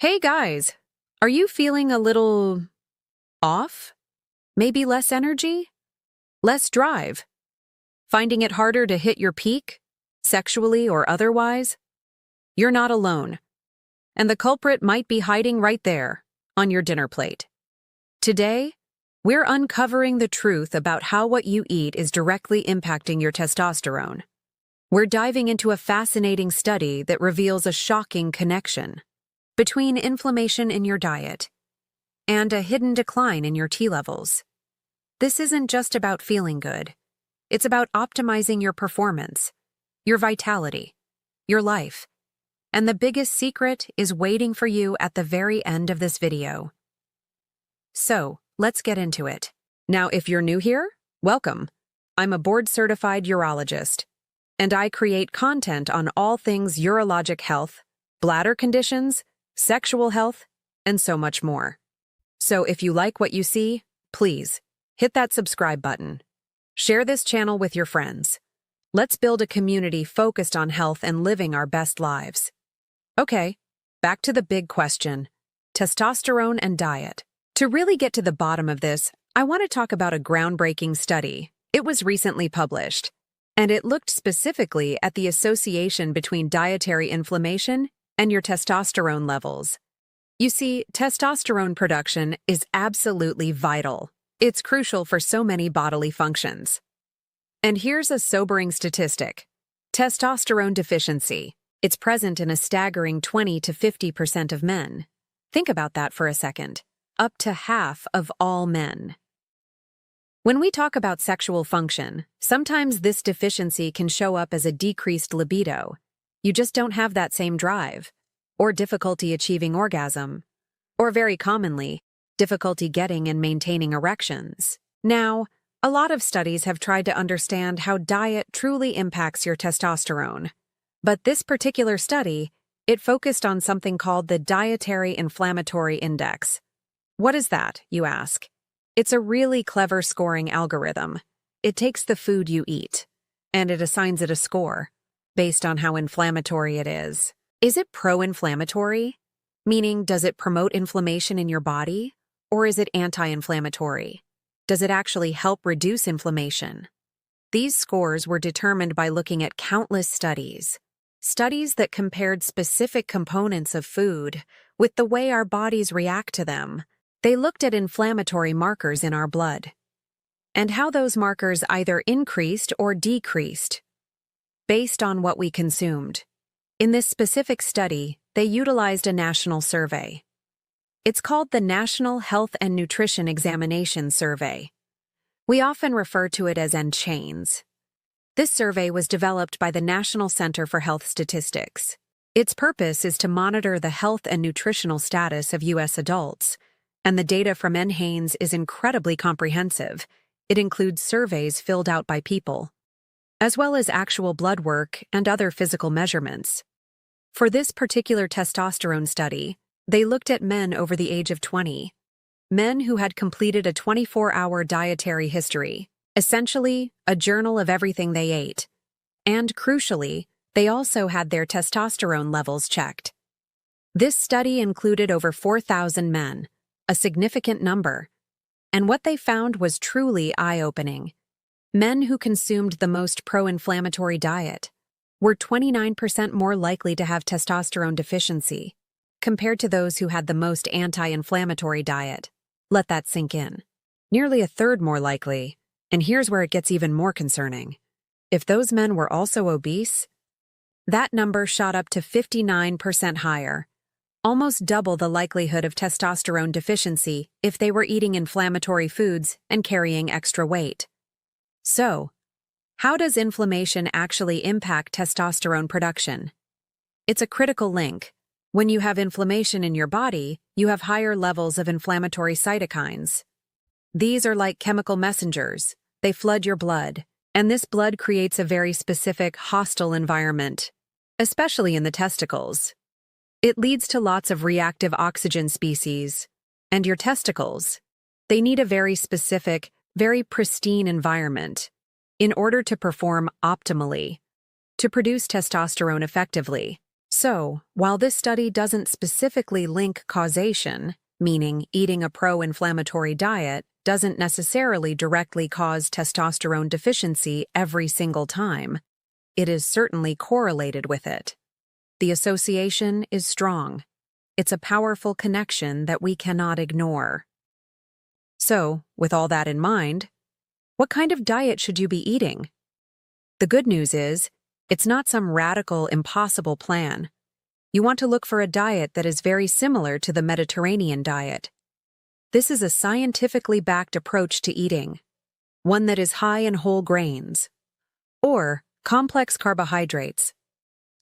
Hey guys, are you feeling a little off? Maybe less energy? Less drive? Finding it harder to hit your peak, sexually or otherwise? You're not alone. And the culprit might be hiding right there, on your dinner plate. Today, we're uncovering the truth about how what you eat is directly impacting your testosterone. We're diving into a fascinating study that reveals a shocking connection between inflammation in your diet and a hidden decline in your T levels. This isn't just about feeling good. It's about optimizing your performance, your vitality, your life. And the biggest secret is waiting for you at the very end of this video. So, let's get into it. Now, if you're new here, welcome. I'm a board-certified urologist, and I create content on all things urologic health, bladder conditions, sexual health, and so much more. So if you like what you see, please hit that subscribe button. Share this channel with your friends. Let's build a community focused on health and living our best lives. Okay, back to the big question: testosterone and diet. To really get to the bottom of this, I want to talk about a groundbreaking study. It was recently published, and it looked specifically at the association between dietary inflammation and your testosterone levels. You see, testosterone production is absolutely vital. It's crucial for so many bodily functions. And here's a sobering statistic: testosterone deficiency. It's present in a staggering 20 to 50% of men. Think about that for a second. Up to half of all men. When we talk about sexual function, sometimes this deficiency can show up as a decreased libido. You just don't have that same drive, or difficulty achieving orgasm, or very commonly, difficulty getting and maintaining erections. Now, a lot of studies have tried to understand how diet truly impacts your testosterone. But this particular study, it focused on something called the dietary inflammatory index. What is that, you ask? It's a really clever scoring algorithm. It takes the food you eat, and it assigns it a score based on how inflammatory it is. Is it pro-inflammatory? Meaning, does it promote inflammation in your body? Or is it anti-inflammatory? Does it actually help reduce inflammation? These scores were determined by looking at countless studies that compared specific components of food with the way our bodies react to them. They looked at inflammatory markers in our blood, and how those markers either increased or decreased based on what we consumed. In this specific study, they utilized a national survey. It's called the National Health and Nutrition Examination Survey. We often refer to it as NCHANES. This survey was developed by the National Center for Health Statistics. Its purpose is to monitor the health and nutritional status of U.S. adults, and the data from NHANES is incredibly comprehensive. It includes surveys filled out by people, as well as actual blood work and other physical measurements. For this particular testosterone study, they looked at men over the age of 20, men who had completed a 24-hour dietary history, essentially a journal of everything they ate. And crucially, they also had their testosterone levels checked. This study included over 4,000 men, a significant number, and what they found was truly eye-opening. Men who consumed the most pro-inflammatory diet were 29% more likely to have testosterone deficiency compared to those who had the most anti-inflammatory diet. Let that sink in. Nearly a third more likely, and here's where it gets even more concerning. If those men were also obese, that number shot up to 59% higher, almost double the likelihood of testosterone deficiency if they were eating inflammatory foods and carrying extra weight. So, how does inflammation actually impact testosterone production? It's a critical link. When you have inflammation in your body, you have higher levels of inflammatory cytokines. These are like chemical messengers. They flood your blood, and this blood creates a very specific, hostile environment, especially in the testicles. It leads to lots of reactive oxygen species, and your testicles, they need a very specific, very pristine environment in order to perform optimally, to produce testosterone effectively. So, while this study doesn't specifically link causation, meaning eating a pro-inflammatory diet doesn't necessarily directly cause testosterone deficiency every single time, it is certainly correlated with it. The association is strong. It's a powerful connection that we cannot ignore. So, with all that in mind, what kind of diet should you be eating? The good news is, it's not some radical, impossible plan. You want to look for a diet that is very similar to the Mediterranean diet. This is a scientifically backed approach to eating, one that is high in whole grains, or complex carbohydrates.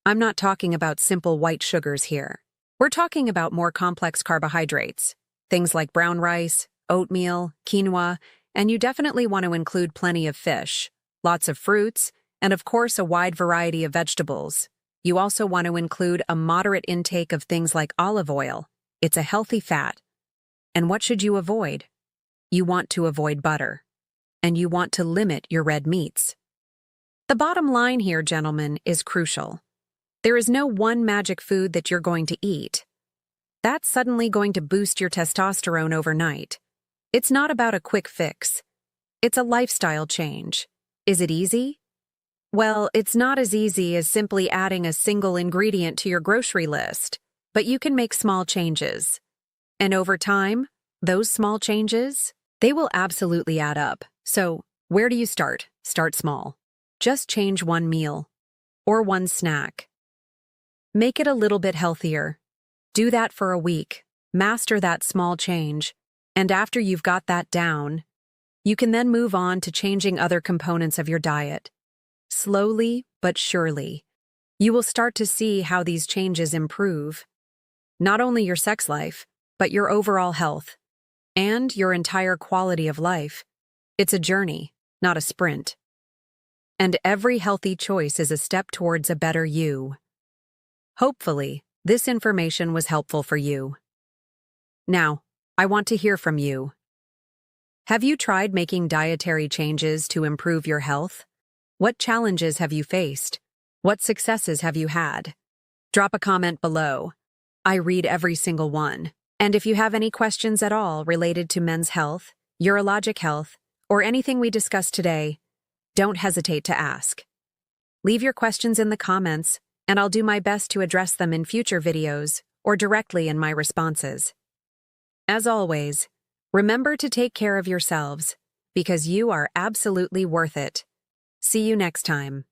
I'm not talking about simple white sugars here. We're talking about more complex carbohydrates, things like brown rice, oatmeal, quinoa, and you definitely want to include plenty of fish, lots of fruits, and of course a wide variety of vegetables. You also want to include a moderate intake of things like olive oil. It's a healthy fat. And what should you avoid? You want to avoid butter. And you want to limit your red meats. The bottom line here, gentlemen, is crucial. There is no one magic food that you're going to eat. That's suddenly going to boost your testosterone overnight. It's not about a quick fix. It's a lifestyle change. Is it easy? Well, it's not as easy as simply adding a single ingredient to your grocery list, but you can make small changes. And over time, those small changes, they will absolutely add up. So, where do you start? Start small. Just change one meal or one snack. Make it a little bit healthier. Do that for a week. Master that small change. And after you've got that down, you can then move on to changing other components of your diet. Slowly but surely, you will start to see how these changes improve not only your sex life, but your overall health and your entire quality of life. It's a journey, not a sprint. And every healthy choice is a step towards a better you. Hopefully, this information was helpful for you. Now, I want to hear from you. Have you tried making dietary changes to improve your health? What challenges have you faced? What successes have you had? Drop a comment below. I read every single one. And if you have any questions at all related to men's health, urologic health, or anything we discussed today, don't hesitate to ask. Leave your questions in the comments, and I'll do my best to address them in future videos or directly in my responses. As always, remember to take care of yourselves, because you are absolutely worth it. See you next time.